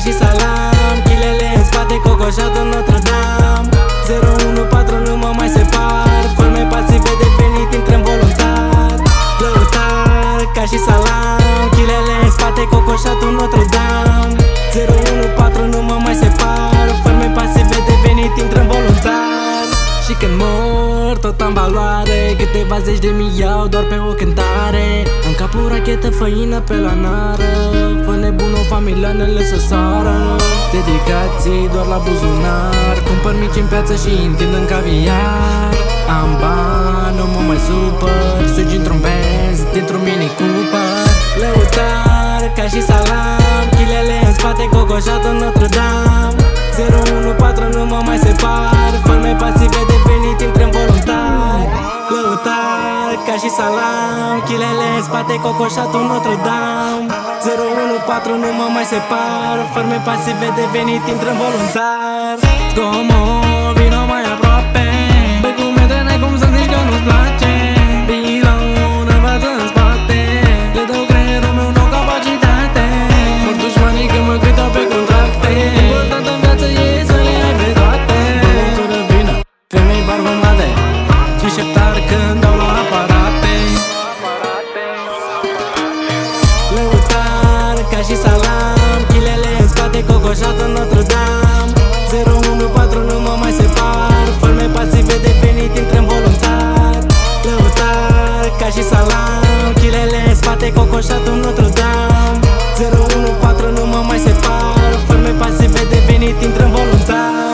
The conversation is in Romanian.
și salam, chilele în spate, cocoșatul Notre-Dame. 014 nu mă mai separ, forme pasive devenit intrăm voluntar. Lăutar ca și salam, chilele în spate, cocoșatul Notre-Dame. 014 nu mă mai separ, forme pasive devenit intrăm voluntar. Și când mor, tot am valoare, câteva zeci de mii iau doar pe o cântare. Am capul rachetă, făină pe la nară, fă nebun o familianele să sară. Dedicații doar la buzunar, cumpăr mici în piață și întind în caviar. Am bani, nu mă mai supăr, sugi într-un Benz, dintr-un Mini Cooper. Lăutar ca și salam, chilele în spate, cocoșatul Notre-Dame. 014 nu mă mai separ, forme pasive devenit intrăm voluntar. Lăutar ca și salam, chilele în spate, cocoșatul Notre-Dame. 014 nu mă mai separ, forme pasive devenit intrăm voluntar. Como vino mai aproape, pe cum e n-ai cum să zici că nu-ți place. Bilou în față în spate, le dau creierul meu nouă capacitate. Mor dușmanii când mă câteau pe contracte, important în viață e să le ai pe toate. Băutură, vină, femei barbămate și șeptari când dau la aparate. Lăutar ca și salam, chilele în spate, cocoșatul Notre-Dame. 014 nu mă mai separ, forme pasive devenit intrăm voluntar. Lăutar ca și salam, chilele în spate, cocoșatul Notre-Dame. 014 nu mă mai separ, forme pasive devenit intrăm voluntar.